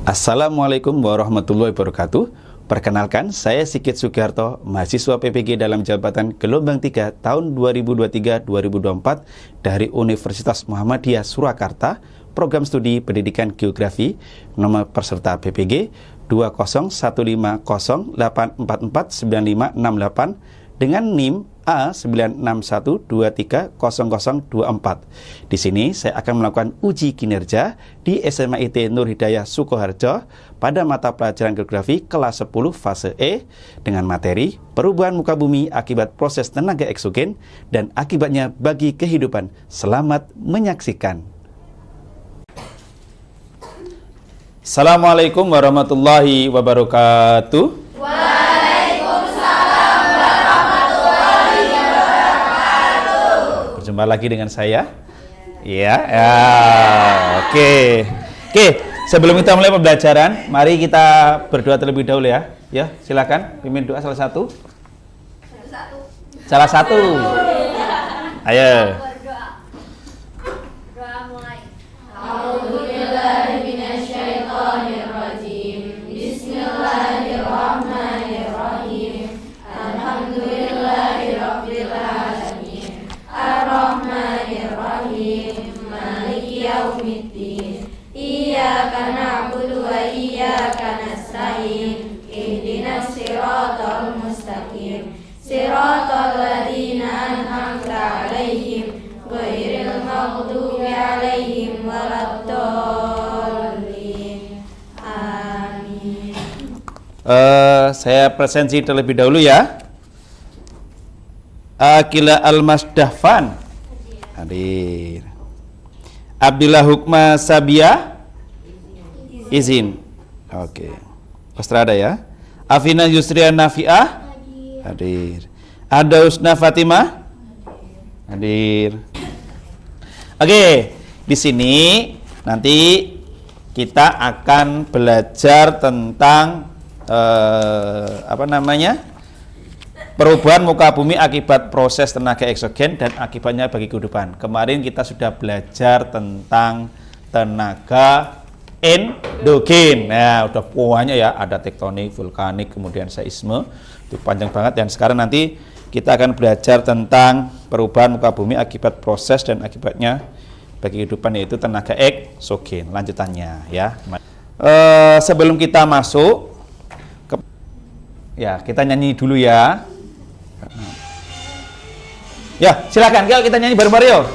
Assalamualaikum warahmatullahi wabarakatuh. Perkenalkan, saya Sigit Sugiharto, mahasiswa PPG dalam jabatan gelombang 3 tahun 2023-2024 dari Universitas Muhammadiyah Surakarta, program studi pendidikan geografi, nomor peserta PPG 20150844958 dengan NIM A961230024. Di sini saya akan melakukan uji kinerja di SMA IT Nur Hidayah Sukoharjo pada mata pelajaran geografi kelas 10 fase E dengan materi perubahan muka bumi akibat proses tenaga eksogen dan akibatnya bagi kehidupan. Selamat menyaksikan. Assalamualaikum warahmatullahi wabarakatuh. Berjumpa lagi dengan saya. Ya, oke. Sebelum kita mulai pembelajaran, mari kita berdoa terlebih dahulu ya. Ya, silakan pimpin doa salah satu. Ayo. Iyyaka na'budu wa iyyaka nasta'in ihdinas siratal mustaqim siratal ladzina an'amta 'alaihim ghairil maghdubi 'alaihim waladdallin. Amin. Saya presensi terlebih dahulu ya. Akila Al-Masdahfan hadir. Abdillah Hukma Sabia izin. Oke. Ostrada ya. Afina Yusrian Nafi'ah hadir. Ada Husna Fatimah hadir. Oke, di sini nanti kita akan belajar tentang perubahan muka bumi akibat proses tenaga eksogen dan akibatnya bagi kehidupan. Kemarin kita sudah belajar tentang tenaga endogen. Nah, udah banyak ya, ada tektonik, vulkanik, kemudian seisme. Itu panjang banget, dan sekarang nanti kita akan belajar tentang perubahan muka bumi akibat proses dan akibatnya bagi kehidupan, yaitu tenaga eksogen. Lanjutannya ya. Sebelum kita masuk kita nyanyi dulu ya. Ya, silakan kita nyanyi bareng-bareng yuk.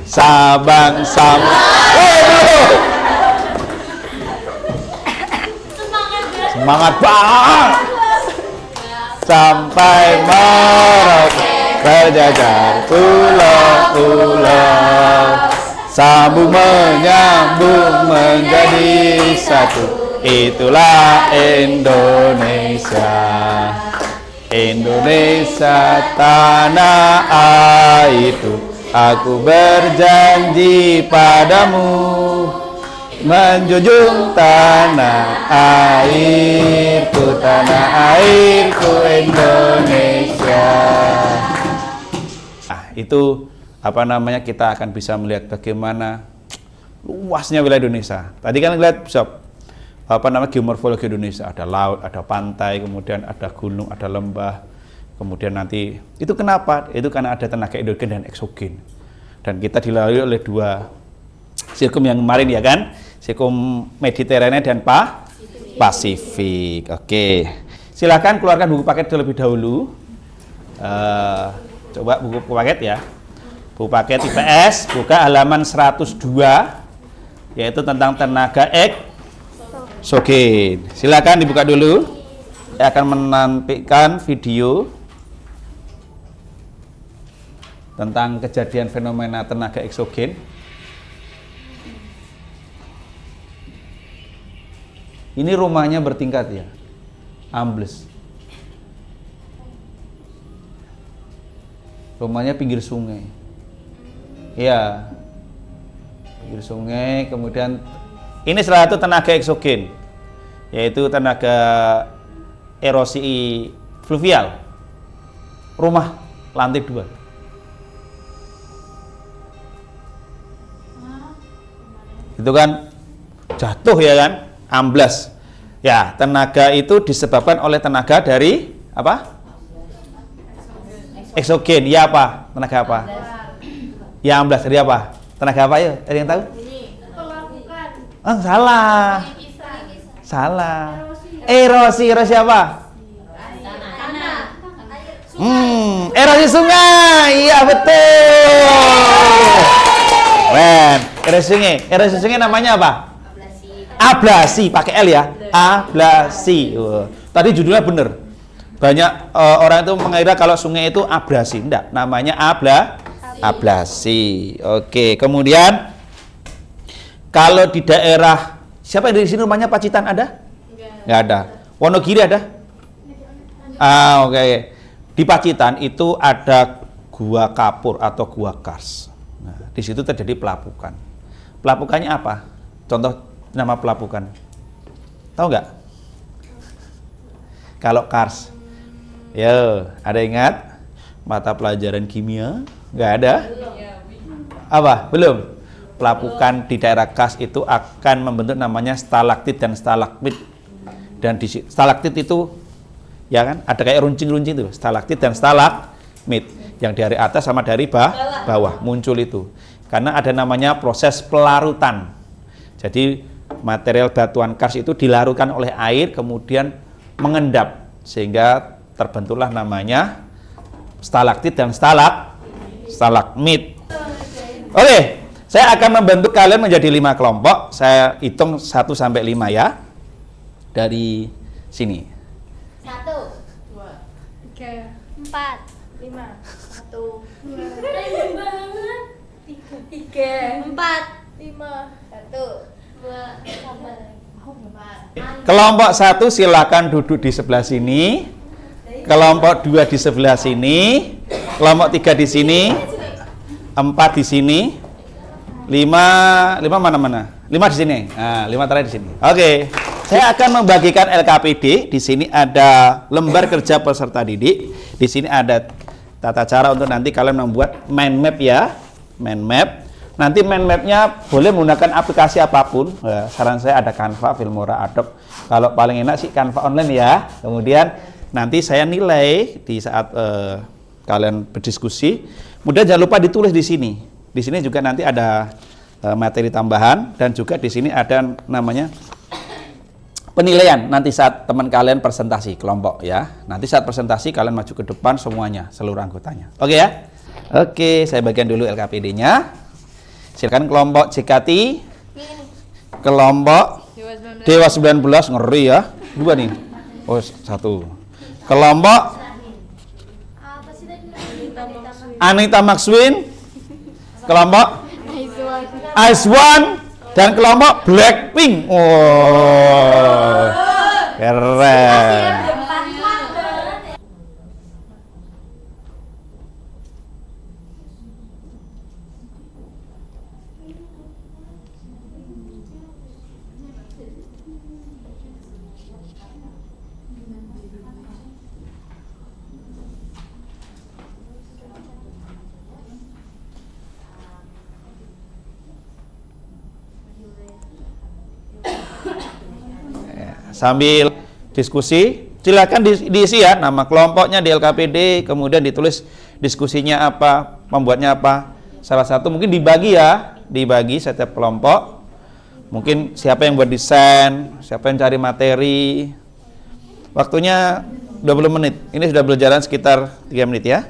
Sabang semangat banget. Sampai Merauke berjajar pulau-pulau, sambung menyambung menjadi satu. Itulah Indonesia. Indonesia tanah airku, aku berjanji padamu menjunjung tanah airku Indonesia. Itu kita akan bisa melihat bagaimana luasnya wilayah Indonesia. Tadi kan lihat geomorfologi Indonesia, ada laut, ada pantai, kemudian ada gunung, ada lembah, kemudian nanti itu kenapa? Itu karena ada tenaga endogen dan eksogen, dan kita dilalui oleh dua sirkum yang kemarin ya kan, sirkum Mediterania dan Pasifik. Oke, silakan keluarkan buku paket terlebih dahulu. Coba buku paket ya, buku paket IPS, buka halaman 102, yaitu tentang tenaga eksogen. Silakan dibuka dulu. Saya akan menampilkan video tentang kejadian fenomena tenaga eksogen. Ini rumahnya bertingkat ya, ambles. Rumahnya pinggir sungai. Ya, pinggir sungai. Kemudian ini salah satu tenaga eksogen, yaitu tenaga erosi fluvial. Rumah lantai 2. itu kan jatuh ya kan, amblas. Ya, tenaga itu disebabkan oleh tenaga dari apa? Eksogen. Ya apa? Tenaga apa? Ya amblas dari apa? Tenaga apa ya? Ada yang tahu? Pelakukan. Oh, salah. Salah. Erosi apa? Tanah. Erosi sungai. Iya betul. Keren. Erosi sungai namanya apa? Ablasi, pakai L ya. Ablasi. Tadi judulnya bener. Banyak orang itu mengira kalau sungai itu abrasi. Enggak, namanya ablasi. Oke, kemudian kalau di daerah, siapa yang dari sini rumahnya Pacitan ada? Enggak ada. Wonogiri ada? Oke. Di Pacitan itu ada gua kapur atau gua kars. Nah, di situ terjadi pelapukan. Pelapukannya apa? Contoh nama pelapukan. Tahu nggak? Kalau kars. Yo, ada ingat? Mata pelajaran kimia? Nggak ada? Apa? Belum? Pelapukan di daerah kars itu akan membentuk namanya stalaktit dan stalagmit. Dan di stalaktit itu ya kan ada kayak runcing-runcing itu, stalaktit dan stalagmit yang dari atas sama dari bawah muncul itu. Karena ada namanya proses pelarutan. Jadi material batuan kars itu dilarutkan oleh air kemudian mengendap sehingga terbentuklah namanya stalaktit dan stalagmit. Oke, saya akan membentuk kalian menjadi 5 kelompok. Saya hitung 1 sampai 5 ya. Dari sini. 1, 2, 3, 4, 5, 1, 2, 3, 4, 5, 1, 2, 4. Kelompok 1 silakan duduk di sebelah sini. Kelompok 2 di sebelah sini. Kelompok 3 di sini. 4 di sini. 5 mana? 5 di sini. Nah, 5 terakhir di sini. Oke. Saya akan membagikan LKPD. Di sini ada lembar kerja peserta didik. Di sini ada tata cara untuk nanti kalian membuat mind map ya. Mind map. Nanti mind mapnya boleh menggunakan aplikasi apapun. Saran saya ada Canva, Filmora, Adobe. Kalau paling enak sih Canva online ya. Kemudian nanti saya nilai di saat kalian berdiskusi. Kemudian jangan lupa ditulis di sini. Di sini juga nanti ada materi tambahan dan juga di sini ada namanya penilaian nanti saat teman kalian presentasi kelompok ya. Nanti saat presentasi kalian maju ke depan semuanya, seluruh anggotanya. Oke ya? Oke, saya bagian dulu LKPD-nya. Silakan kelompok JKT. Kelompok Dewa 19 ngeri ya. 2 nih. Oh, 1. Kelompok Anita Maxwin. Kelompok Ice1 dan kelompok Blackpink. Oh, keren. Sambil diskusi, silakan diisi ya nama kelompoknya di LKPD, kemudian ditulis diskusinya apa, membuatnya apa. Salah satu mungkin dibagi ya, dibagi setiap kelompok. Mungkin siapa yang buat desain, siapa yang cari materi. Waktunya 20 menit. Ini sudah berjalan sekitar 3 menit ya.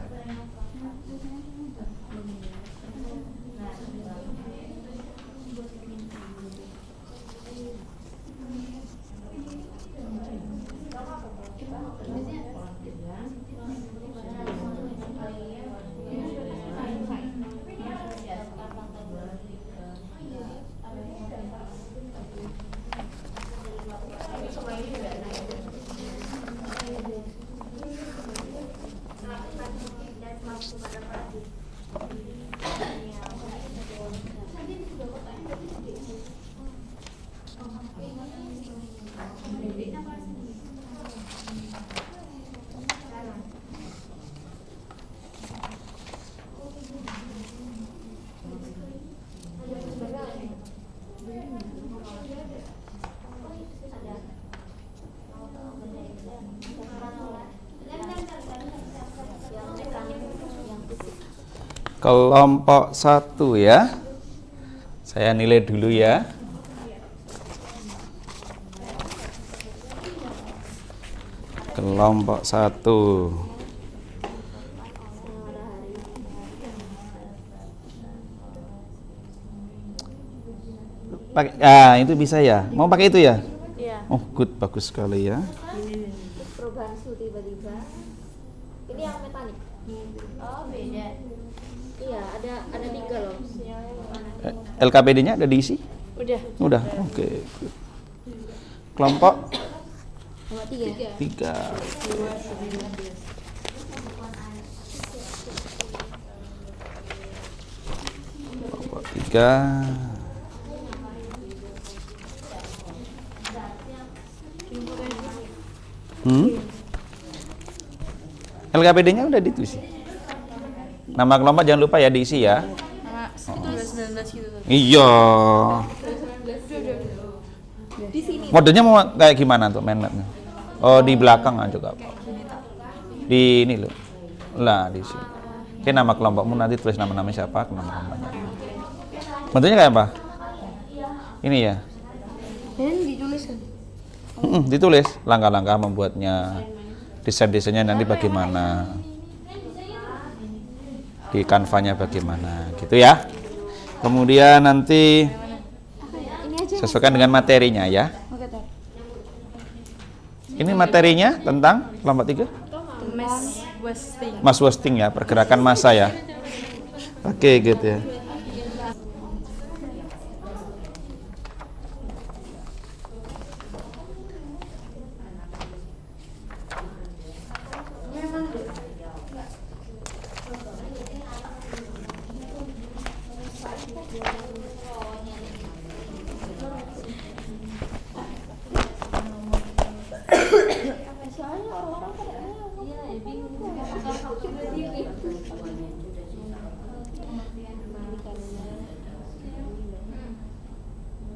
Kelompok 1 ya. Saya nilai dulu ya. Kelompok 1. Pakai, itu bisa ya? Mau pakai itu ya? Iya. Oh, good, bagus sekali ya. Perubahan suhu tiba-tiba. Ini yang metanik. Oh, beda. Iya, ada 3 loh. LKPD-nya ada diisi? Udah. Udah, oke. Good. Kelompok 3. 3. Kelompok 3. LKPD-nya udah ditulis. Nama kelompok jangan lupa ya diisi ya. Nama 19 gitu. Iya. Di sini. Modenya mau kayak gimana tuh main mapnya? Oh, di belakang aja kak. Di ini loh. Lah di sini. Oke, nama kelompokmu nanti tulis nama-nama siapa, nama kelompoknya. Modenya kayak apa? Ini ya. Dan dituliskan. Ditulis langkah-langkah membuatnya, desain-desainnya nanti bagaimana, di kanvanya bagaimana, gitu ya. Kemudian nanti Ini aja. sesuaikan dengan materinya ya. Oke, Tar. Ini materinya tentang kelompok 3. Mass wasting. Mass wasting ya, pergerakan massa ya. Oke, gitu ya.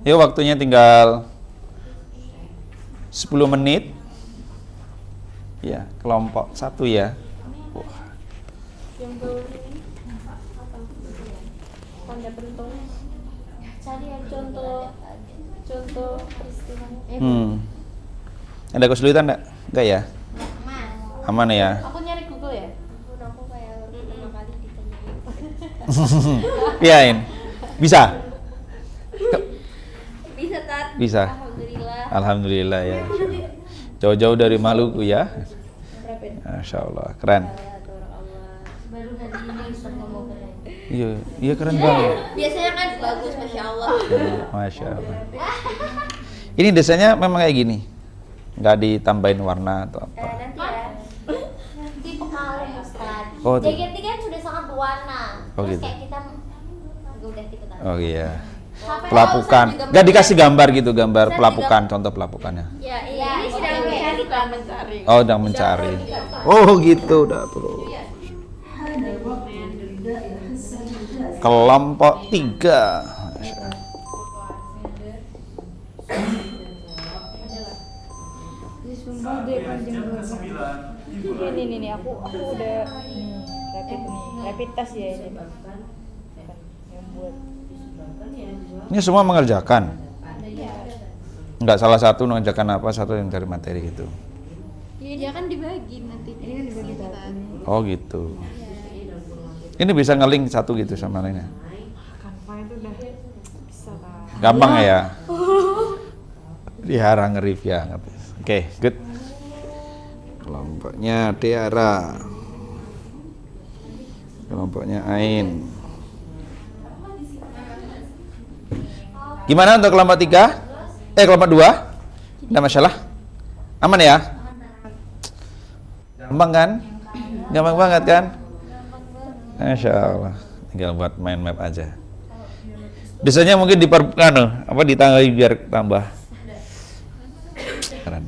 Yuk, waktunya tinggal 10 menit. Ya, kelompok 1 ya. Wah. Yang bawah ini tanda pentung. Cari yang contoh istilahnya. Ada kesulitan enggak? Enggak ya? Aman ya? Aku nyari Google ya. Aku kayak pertama kali ditanyain. Piain. Bisa? Bisa, Tat. Bisa. Alhamdulillah. Alhamdulillah ya. Jauh-jauh dari Maluku ya. Masya Allah, keren. Baru hari ini bisa ngomong keren. Iya, iya keren banget. Biasanya kan bagus, Masya Allah. Masya Allah. Ini desainnya memang kayak gini, nggak ditambahin warna atau apa. Nanti ya. Nanti pekalem, Ustaz. Oh, tuh. JKT kan sudah sangat berwarna. Oh, Terus gitu. kayak kita udah kita tahu. Oh iya. Sampai Pelapukan. Ustaz juga Nggak dikasih gambar gitu, gambar Ustaz pelapukan, contoh pelapukannya. Ya, ini sedang mencari. Oh, udah mencari. Oh gitu, udah bro. Kelompok 3. Ini aku udah rapid test ya ini yang buat Ini semua mengerjakan. Enggak salah satu mengerjakan apa, satu yang cari materi gitu. Iya, dia kan dibagi nanti. Ini kan dibagi Oh gitu. Ini bisa nge-link satu gitu sama lainnya. Canva itu udah bisa kan. Gampang ya. Tiara nge-review ya. Oke, good. Kelompoknya Tiara. Kelompoknya Ain. Gimana untuk kelompok 3? Kelompok 2? Ada masalah? Aman ya? Gampang kan? Gampang banget kan? Masya Allah. Tinggal buat main map aja. Desainnya mungkin ditambahin biar tambah keren.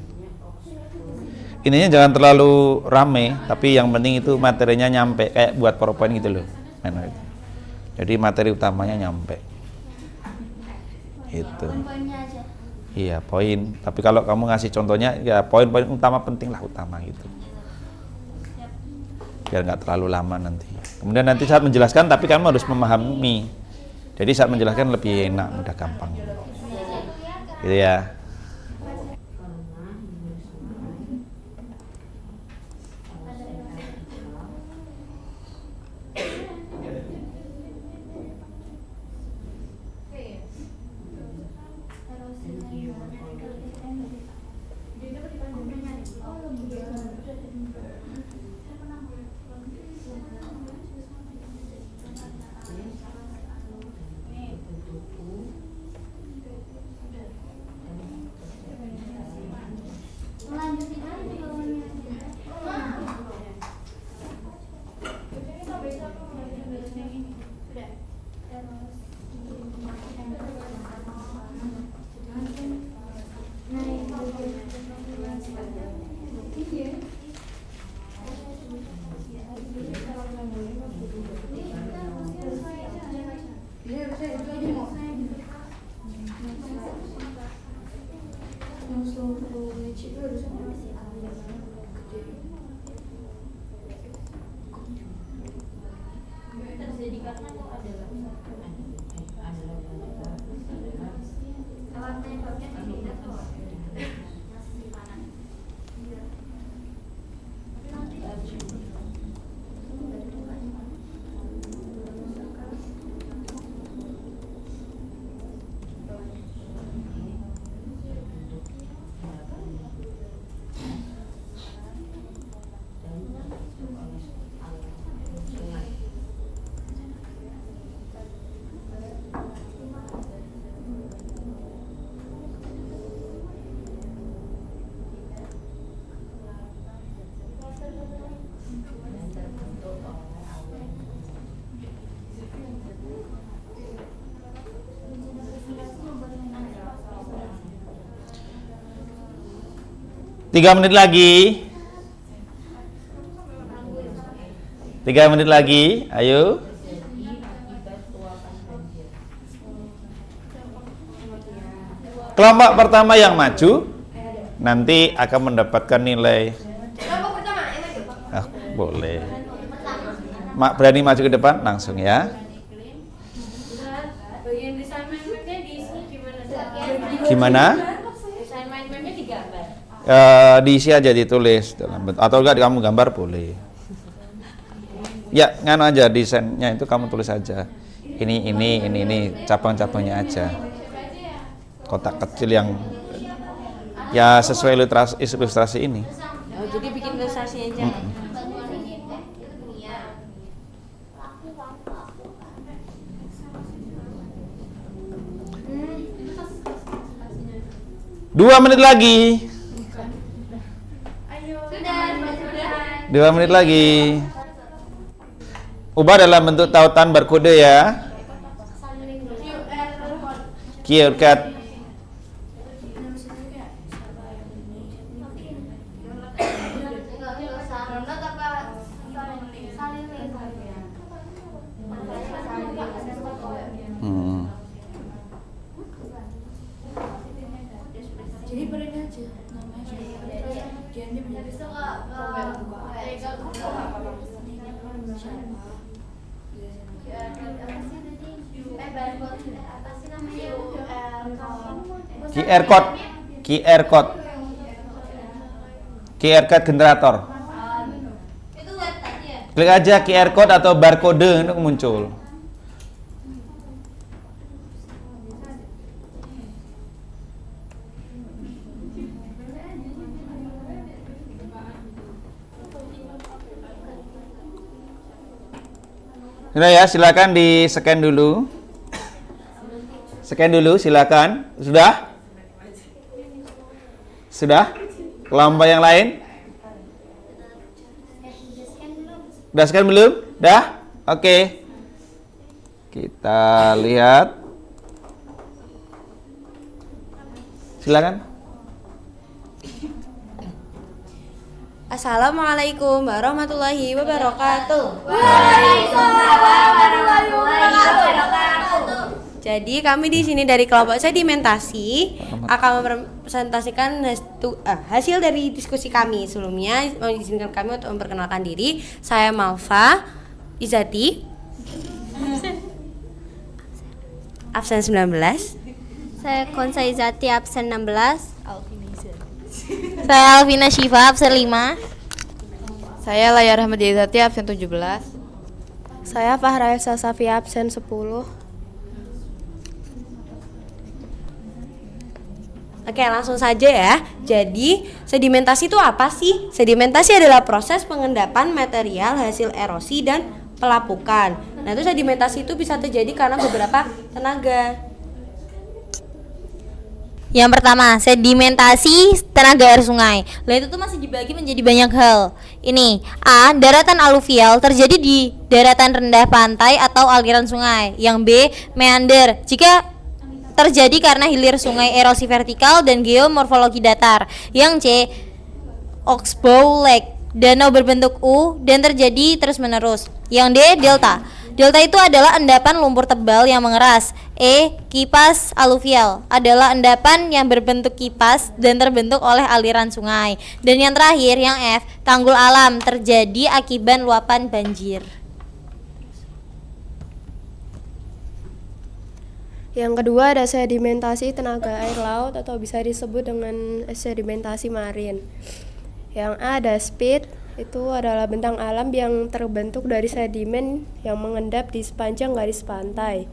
Ininya jangan terlalu rame, tapi yang penting itu materinya nyampe, kayak buat PowerPoint gitu loh. Jadi materi utamanya nyampe. Itu. Poin-poinnya aja. Iya, poin. Tapi kalau kamu ngasih contohnya, ya poin-poin utama penting lah, utama gitu. biar nggak terlalu lama nanti. Kemudian nanti saat menjelaskan, tapi kamu harus memahami. Jadi saat menjelaskan lebih enak, mudah gampang. Gitu ya. Tiga menit lagi. 3 menit lagi, ayo. Kelompok pertama yang maju nanti akan mendapatkan nilai. Kelompok pertama yang maju. Boleh. Berani maju ke depan langsung ya. Bagian desain mindmapnya diisi gimana? Gimana? Desain mindmapnya digambar. Diisi aja, ditulis dalam bentuk, atau enggak kamu gambar boleh. Ya, nganu aja desainnya itu kamu tulis aja. Ini cabang-cabangnya aja. Kotak kecil yang ya sesuai ilustrasi ini. Oh, jadi bikin ilustrasi aja. Dua menit lagi. Sudah. 2 menit lagi. Ubah dalam bentuk tautan barcode ya. QR code. Jadi berikan aja namanya. Jadi bisa QR code. QR code. QR code generator. itu web tadi ya. Klik aja QR code atau barcode itu muncul. Sudah ya, silakan di scan dulu. Scan dulu, silakan. Sudah? Sudah? Kelompok yang lain? Udah scan belum? Dah? Oke. Kita lihat. Silakan. Assalamualaikum warahmatullahi wabarakatuh. Waalaikumsalam warahmatullahi wabarakatuh. Jadi kami di sini dari kelompok sedimentasi akan mempresentasikan hasil dari diskusi kami. Sebelumnya mengizinkan kami untuk memperkenalkan diri. Saya Malva Izati, absen 19. Saya Konsa Izati, absen 16. Saya Alvina Syifa, absen 5. Saya Layar Ahmad Izati, absen 17. Saya Fahra Elsa Safia, absen 10. Oke, langsung saja ya. Jadi, sedimentasi itu apa sih? Sedimentasi adalah proses pengendapan material hasil erosi dan pelapukan. Nah, itu sedimentasi itu bisa terjadi karena beberapa tenaga. Yang pertama, sedimentasi tenaga air sungai. Lah itu tuh masih dibagi menjadi banyak hal. Ini, A, daratan aluvial terjadi di daratan rendah pantai atau aliran sungai. Yang B, meander. Jika terjadi karena hilir sungai, erosi vertikal dan geomorfologi datar. Yang C, oxbow lake, danau berbentuk U dan terjadi terus-menerus. Yang D, delta. Delta itu adalah endapan lumpur tebal yang mengeras. E, kipas aluvial adalah endapan yang berbentuk kipas dan terbentuk oleh aliran sungai. Dan yang terakhir, yang F, tanggul alam terjadi akibat luapan banjir. Yang kedua ada sedimentasi tenaga air laut atau bisa disebut dengan sedimentasi marin. Yang A ada speed, itu adalah bentang alam yang terbentuk dari sedimen yang mengendap di sepanjang garis pantai.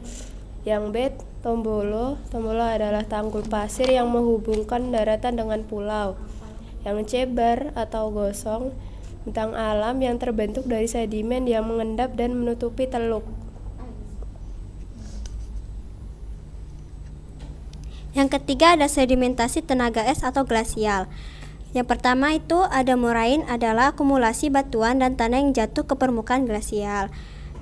Yang B, tombolo adalah tanggul pasir yang menghubungkan daratan dengan pulau. Yang C, bar atau gosong, bentang alam yang terbentuk dari sedimen yang mengendap dan menutupi teluk. Yang ketiga ada sedimentasi tenaga es atau glasial. Yang pertama itu ada moraine, adalah akumulasi batuan dan tanah yang jatuh ke permukaan glasial.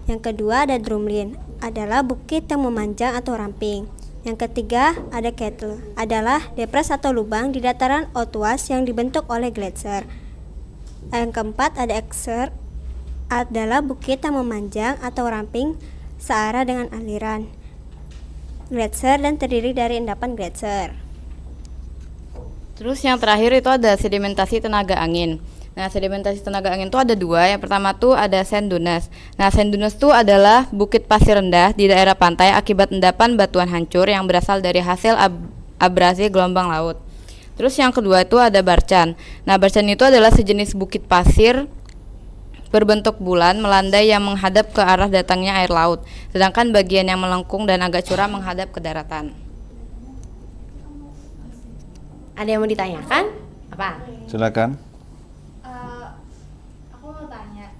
Yang kedua ada drumlin, adalah bukit yang memanjang atau ramping. Yang ketiga ada kettle, adalah depres atau lubang di dataran otuas yang dibentuk oleh gletser. Yang keempat ada exer, adalah bukit yang memanjang atau ramping searah dengan aliran gletser dan terdiri dari endapan gletser. Terus yang terakhir itu ada sedimentasi tenaga angin. Nah, sedimentasi tenaga angin itu ada dua. Yang pertama tuh ada sand dunes. Nah, sand dunes itu adalah bukit pasir rendah di daerah pantai akibat endapan batuan hancur yang berasal dari hasil abrasi gelombang laut. Terus yang kedua itu ada barcan. Nah, barcan itu adalah sejenis bukit pasir berbentuk bulan melandai yang menghadap ke arah datangnya air laut, sedangkan bagian yang melengkung dan agak curam menghadap ke daratan. Ada yang mau ditanyakan? Apa? Silakan. Aku mau tanya.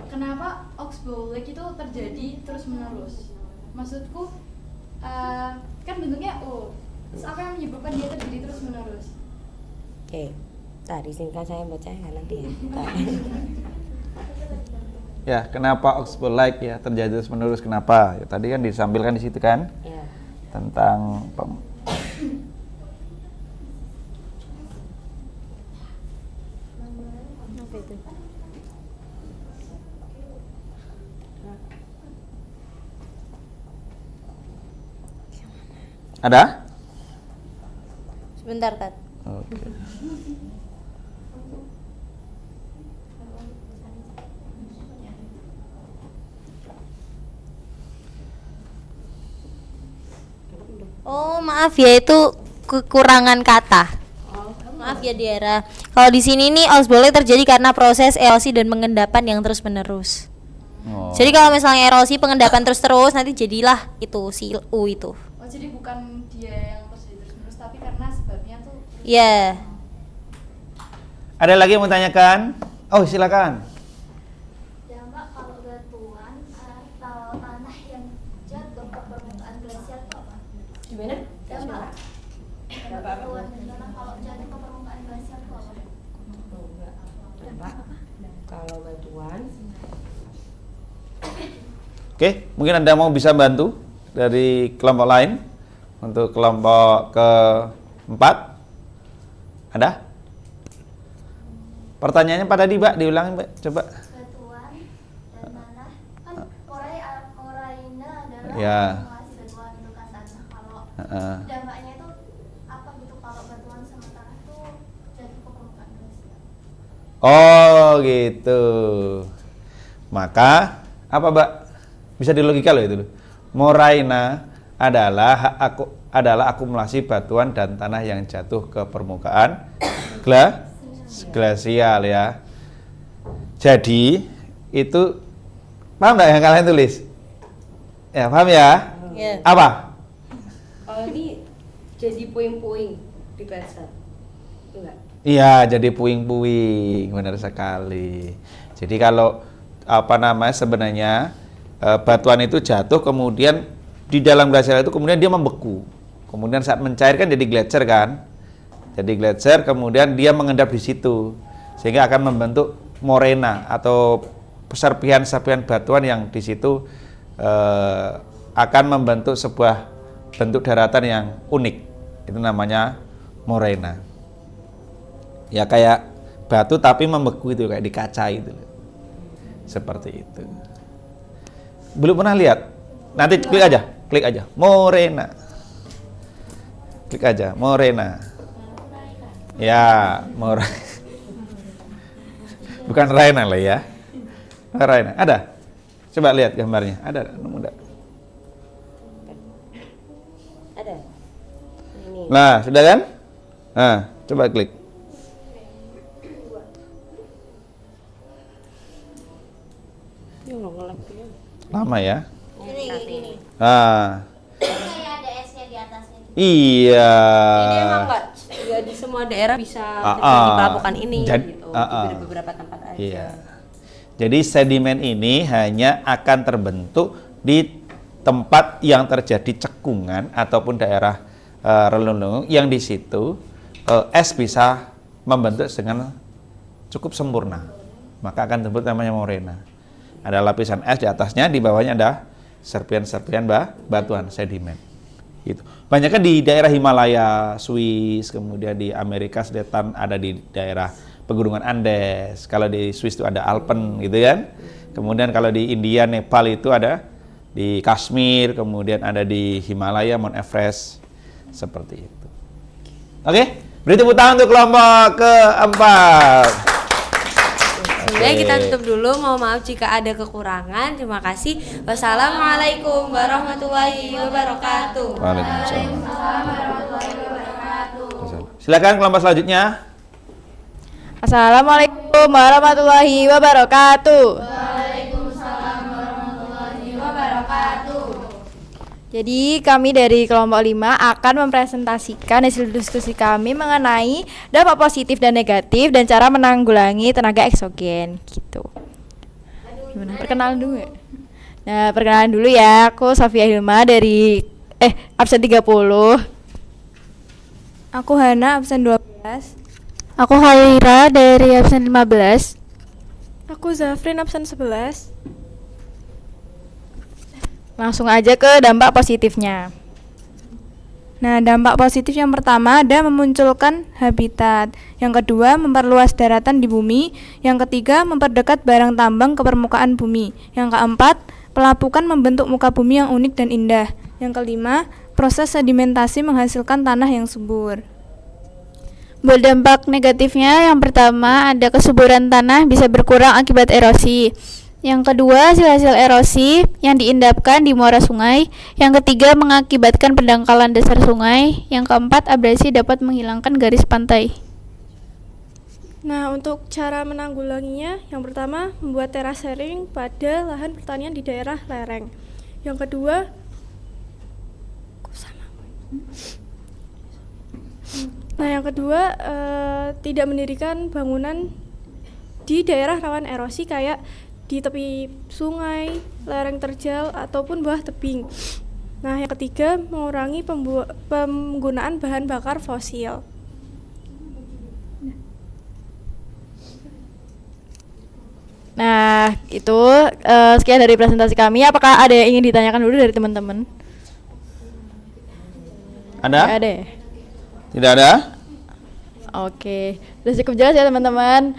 Kenapa oxbow lake itu terjadi terus menerus? Maksudku, kan bentuknya O. Terus apa yang menyebabkan dia terjadi terus menerus? Oke, tadi sini kan saya baca ya nanti ya. Ya, kenapa oxbow lake ya terjadi terus menerus? Kenapa? Ya, tadi kan disampilkan di situ kan Ya. tentang ada? Sebentar, Tat. Oke. Oh, maaf ya, itu kekurangan kata. Maaf ya, Diara. Kalau di sini nih oxbow lake terjadi karena proses erosi dan pengendapan yang terus-menerus. Oh. Jadi kalau misalnya erosi pengendapan terus-terus, nanti jadilah itu si U itu. Oh, jadi bukan dia yang terjadi terus menerus, tapi karena sebabnya tuh. Ya. Ada lagi yang mau tanyakan? Oh, silakan. Ya Mbak, kalau batuan atau tanah yang jatuh ke permukaan glasial itu apa? Gimana? Ya Mbak, batuan dan tanah kalau jatuh ke permukaan glasial itu apa? Kalau batuan Oke, mungkin Anda mau bisa bantu dari kelompok lain untuk kelompok keempat. Ada? Pertanyaannya pada di Mbak, diulangi Mbak, coba. Batuan dan tanah Ya. akumulasi batuan bentukan tanah. Kalau Heeh. dampaknya itu apa gitu kalau batuan sama tanah itu jatuh ke permukaan glasial? Oh gitu. Maka apa Mbak? Bisa dilogika loh itu loh. Moraina adalah akumulasi batuan dan tanah yang jatuh ke permukaan glasial ya. Jadi itu paham nggak yang kalian tulis? Ya paham ya? Ya. Apa? Kalau ini jadi puing-puing di glasser. Enggak. Iya, jadi puing-puing, benar sekali. Jadi kalau apa namanya sebenarnya batuan itu jatuh kemudian di dalam glasier itu kemudian dia membeku. Kemudian saat mencair kan jadi gletser kan? Jadi gletser kemudian dia mengendap di situ sehingga akan membentuk morena atau serpihan-serpihan batuan yang di situ akan membentuk sebuah bentuk daratan yang unik. Itu namanya morena. Ya kayak batu tapi membeku itu kayak di kaca itu. Seperti itu. Belum pernah lihat? Nanti klik aja. Morena. Klik aja, morena. Ya, bukan Raina lah ya. Raina, ada? Coba lihat gambarnya. Ada, nemu enggak? Ada. Ini. Nah, sudah kan? Nah, coba klik. Lama ya? Ini. Nah, Kayak ada esnya di atasnya. iya. Ini emang nggak di semua daerah bisa terjadi pelapukan ini gitu. Di beberapa tempat aja. Iya. Jadi sedimen ini hanya akan terbentuk di tempat yang terjadi cekungan ataupun daerah relung-relung yang di situ es bisa membentuk dengan cukup sempurna. Maka akan disebut namanya morena. Ada lapisan es di atasnya, di bawahnya ada serpian-serpian batuan sedimen. Gitu. Banyak kan di daerah Himalaya, Swiss, kemudian di Amerika Selatan ada di daerah pegunungan Andes. Kalau di Swiss itu ada Alpen gitu kan. Kemudian kalau di India, Nepal itu ada di Kashmir, kemudian ada di Himalaya, Mount Everest. Seperti itu. Oke, beri tepuk tangan untuk kelompok keempat. Sebenarnya kita tutup dulu, mohon maaf jika ada kekurangan. Terima kasih. Wassalamualaikum warahmatullahi wabarakatuh. Waalaikumsalam. Silakan kelompok selanjutnya. Assalamualaikum warahmatullahi wabarakatuh. Jadi kami dari kelompok 5 akan mempresentasikan hasil diskusi kami mengenai dampak positif dan negatif dan cara menanggulangi tenaga eksogen gitu. Gimana? Perkenalan dulu ya? Nah, perkenalan dulu ya. Aku Safia Hilma dari absen 30. Aku Hana absen 12. Aku Khaira dari absen 15. Aku Zafrin absen 11. Langsung aja ke dampak positifnya. Nah, dampak positif yang pertama ada memunculkan habitat. Yang kedua, memperluas daratan di bumi. Yang ketiga, memperdekat barang tambang ke permukaan bumi. Yang keempat, pelapukan membentuk muka bumi yang unik dan indah. Yang kelima, proses sedimentasi menghasilkan tanah yang subur. Buat dampak negatifnya, yang pertama ada kesuburan tanah bisa berkurang akibat erosi. Yang kedua, hasil-hasil erosi yang diendapkan di muara sungai. Yang ketiga, mengakibatkan pendangkalan dasar sungai. Yang keempat, abrasi dapat menghilangkan garis pantai. Nah, untuk cara menanggulanginya, yang pertama membuat terasering pada lahan pertanian di daerah lereng. Yang kedua, tidak mendirikan bangunan di daerah rawan erosi kayak di tepi sungai, lereng terjal, ataupun bawah tebing. Nah, yang ketiga, mengurangi penggunaan bahan bakar fosil. Nah, itu sekian dari presentasi kami. Apakah ada yang ingin ditanyakan dulu dari teman-teman? Ada? Nggak ada ya? Tidak ada? Oke, sudah cukup jelas ya teman-teman.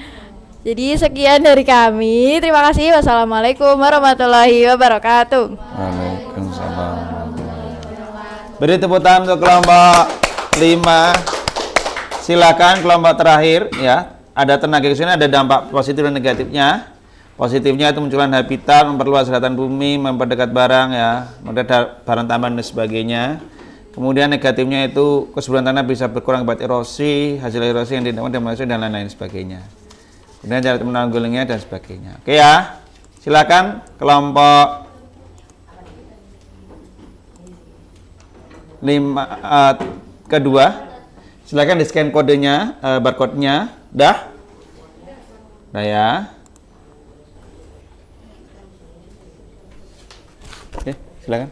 Jadi sekian dari kami. Terima kasih. Wassalamualaikum warahmatullahi wabarakatuh. Waalaikumsalam. Beri tepuk tangan untuk kelompok 5. Silakan kelompok terakhir ya. Ada tenaga kesehatan, ada dampak positif dan negatifnya. Positifnya itu munculkan habitat, memperluas daratan bumi, memperdekat barang ya, memperdekat barang tambahan dan sebagainya. Kemudian negatifnya itu kesuburan tanah bisa berkurang akibat erosi, hasil erosi yang tidak dan lain-lain sebagainya. Kemudian cara menanggulanginya dan sebagainya. Oke ya, silakan kelompok 5 kedua. Silakan di scan kodenya, barcode-nya. Dah ya. Oke, silakan.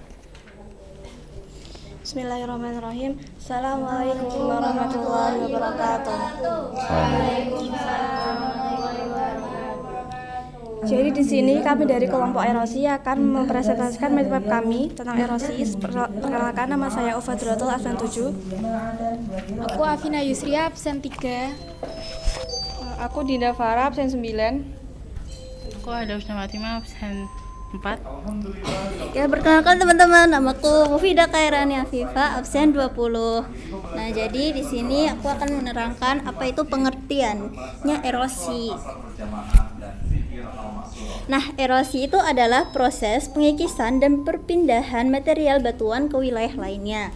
Bismillahirrahmanirrahim. Assalamualaikum warahmatullahi wabarakatuh. Jadi di sini kami dari kelompok erosi akan mempresentasikan mindmap kami tentang erosi. Perkenalkan, nama saya Ufadrotul absen 7. Aku Afina Yusria absen 3. Aku Dinda Farah absen 9. Aku ada Usna Fatimah absen 4. Ya, perkenalkan teman-teman, namaku Mufidah Khairani Afifah, absen 20. Nah, jadi di sini aku akan menerangkan apa itu pengertiannya erosi. Nah, erosi itu adalah proses pengikisan dan perpindahan material batuan ke wilayah lainnya.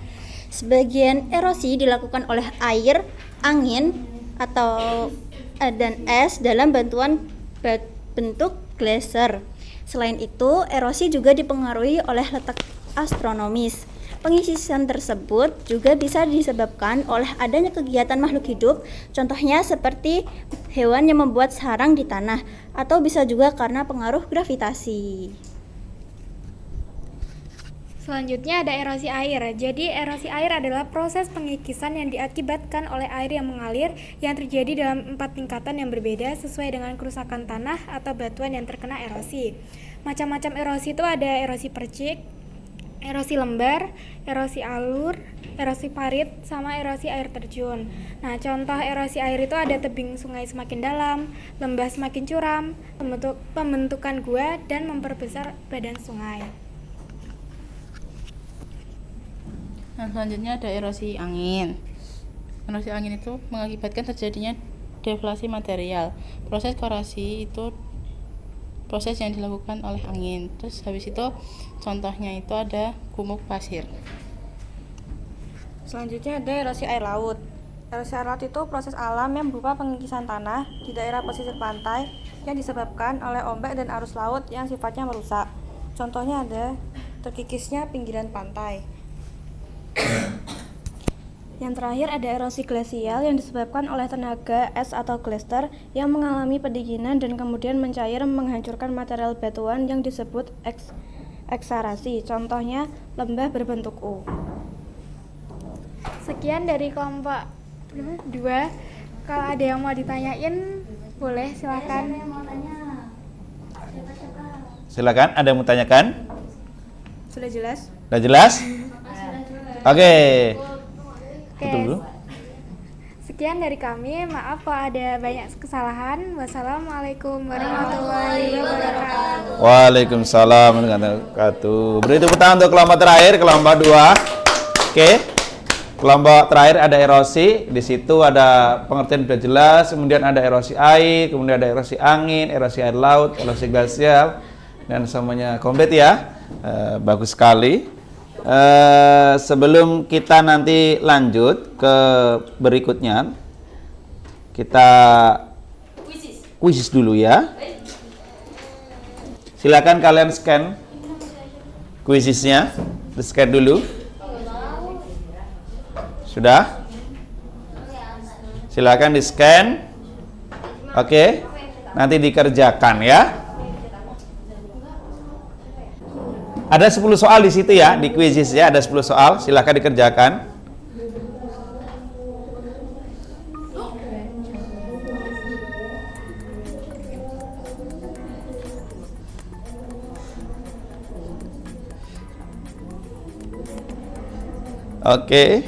Sebagian erosi dilakukan oleh air, angin, atau dan es dalam bentuk glacier. Selain itu, erosi juga dipengaruhi oleh letak astronomis. Pengikisan tersebut juga bisa disebabkan oleh adanya kegiatan makhluk hidup, contohnya seperti hewan yang membuat sarang di tanah, atau bisa juga karena pengaruh gravitasi. Selanjutnya ada erosi air. Jadi erosi air adalah proses pengikisan yang diakibatkan oleh air yang mengalir yang terjadi dalam 4 tingkatan yang berbeda sesuai dengan kerusakan tanah atau batuan yang terkena erosi. Macam-macam erosi itu ada erosi percik, erosi lembar, erosi alur, erosi parit, sama erosi air terjun. Nah, contoh erosi air itu ada tebing sungai semakin dalam, lembah semakin curam, pembentukan gua, dan memperbesar badan sungai. Nah, selanjutnya ada erosi angin. Erosi angin itu mengakibatkan terjadinya deflasi material. Proses korasi itu proses yang dilakukan oleh angin. Terus habis itu contohnya itu ada gumuk pasir. Selanjutnya ada erosi air laut. Erosi air laut itu proses alam yang berupa pengikisan tanah di daerah pesisir pantai yang disebabkan oleh ombak dan arus laut yang sifatnya merusak. Contohnya ada terkikisnya pinggiran pantai. Yang terakhir ada erosi glasial yang disebabkan oleh tenaga es atau glacier yang mengalami pendinginan dan kemudian mencair menghancurkan material batuan yang disebut eksarasi. Contohnya lembah berbentuk U. Sekian dari kelompok 2. Kalau ada yang mau ditanyain, boleh silakan. Silakan, ada yang mau tanyakan? Sudah jelas? Sudah jelas? Oke. Itu dulu. Sekian dari kami. Maaf kalau ada banyak kesalahan. Wassalamualaikum warahmatullahi wabarakatuh. Waalaikumsalam warahmatullahi wabarakatuh. Beri tepuk tangan untuk kelompok terakhir, kelompok 2. Oke. Kelompok terakhir ada erosi. Di situ ada pengertian sudah jelas. Kemudian ada erosi air, kemudian ada erosi angin, erosi air laut, erosi glasial, dan semuanya komplit ya. Bagus sekali. Sebelum kita nanti lanjut ke berikutnya, kita kuisis dulu ya. Silakan kalian scan kuisisnya, di-scan dulu. Sudah? Silakan di-scan. Oke. Nanti dikerjakan ya. Ada 10 soal di situ ya, di kuisis ya, ada 10 soal, silakan dikerjakan. Oke.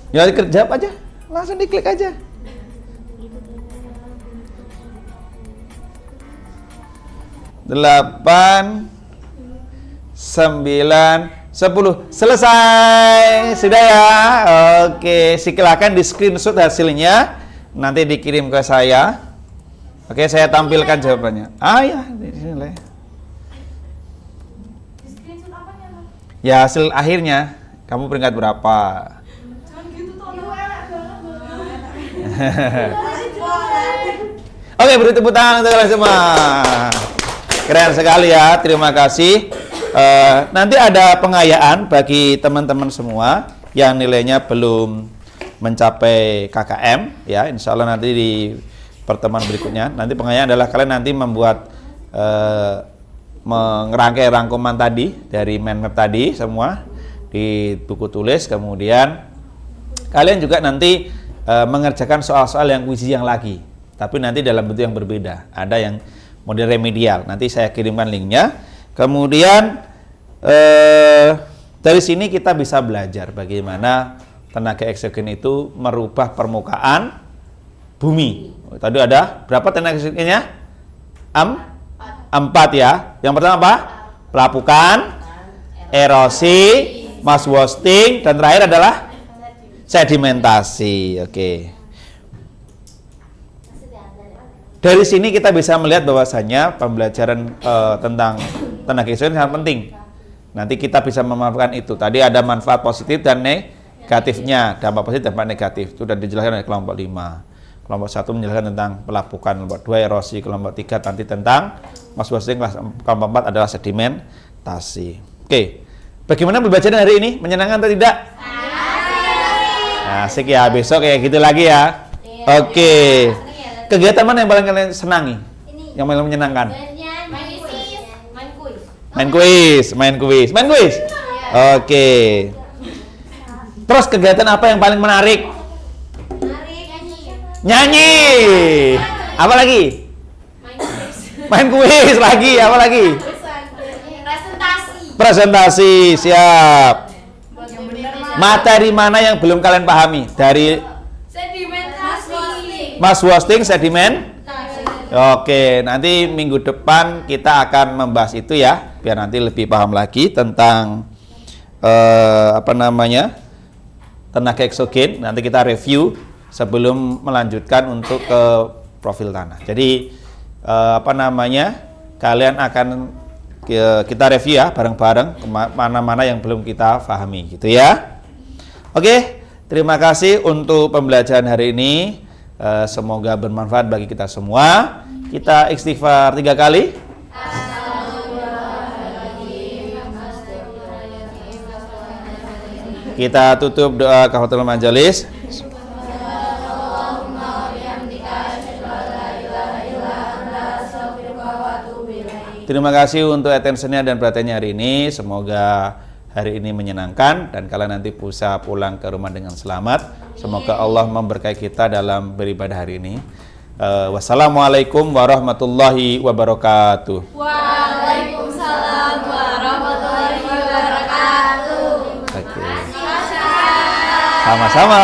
Ya jawab aja, langsung diklik aja. Delapan, 9, 10. Selesai. Sudah ya. Oke, silakan di screenshot hasilnya. Nanti dikirim ke saya. Oke, saya tampilkan jawabannya. Ya, di sini lah. Ya, hasil akhirnya. Kamu peringkat berapa? Oke, beri tepuk tangan untuk kalian semua. Keren sekali ya, terima kasih. Nanti ada pengayaan bagi teman-teman semua yang nilainya belum mencapai KKM ya. Insya Allah nanti di pertemuan berikutnya. Nanti pengayaan adalah kalian nanti membuat mengerangkai rangkuman tadi dari mind map tadi semua di buku tulis. Kemudian kalian juga nanti mengerjakan soal-soal yang kuisi yang lagi, tapi nanti dalam bentuk yang berbeda. Ada yang model remedial, nanti saya kirimkan linknya. Kemudian dari sini kita bisa belajar bagaimana tenaga eksogen itu merubah permukaan bumi. Tadi ada berapa tenaga eksogennya? 4 ya. Yang pertama apa? Pelapukan, erosi, mass wasting, dan terakhir adalah sedimentasi. Oke. Dari sini kita bisa melihat bahwasanya pembelajaran tentang tenaga eksogen sangat penting. Nanti kita bisa memanfaatkan itu. Tadi ada manfaat positif dan negatifnya, dampak positif dan dampak negatif. Itu sudah dijelaskan oleh kelompok 5. Kelompok 1 menjelaskan tentang pelapukan, kelompok 2 erosi, kelompok 3 nanti tentang mass wasting, kelompok 4 adalah sedimentasi. Oke. Bagaimana pembelajaran hari ini? Menyenangkan atau tidak? Asik ya, besok kayak gitu lagi ya. Oke. Kegiatan mana yang paling kalian senangi? Yang paling menyenangkan? Main kuis. Oke. Terus kegiatan apa yang paling menarik? Nyanyi. Apa lagi? Main kuis lagi. Apa lagi? Presentasi. Siap. Materi mana yang belum kalian pahami? Dari mass wasting, sedimen. Oke, nanti minggu depan kita akan membahas itu ya, biar nanti lebih paham lagi tentang tenaga eksogen. Nanti kita review sebelum melanjutkan untuk ke profil tanah. Jadi kalian akan kita review ya bareng-bareng mana-mana yang belum kita pahami gitu ya. Oke, terima kasih untuk pembelajaran hari ini. Semoga bermanfaat bagi kita semua. Kita istighfar 3 kali. Kita tutup doa kafaratul majelis. Terima kasih untuk attention-nya dan perhatiannya hari ini. Semoga hari ini menyenangkan dan kalian nanti bisa pulang ke rumah dengan selamat. Semoga Allah memberkahi kita dalam beribadah hari ini. Wassalamualaikum warahmatullahi wabarakatuh. Waalaikumsalam warahmatullahi wabarakatuh. Oke. Sama-sama.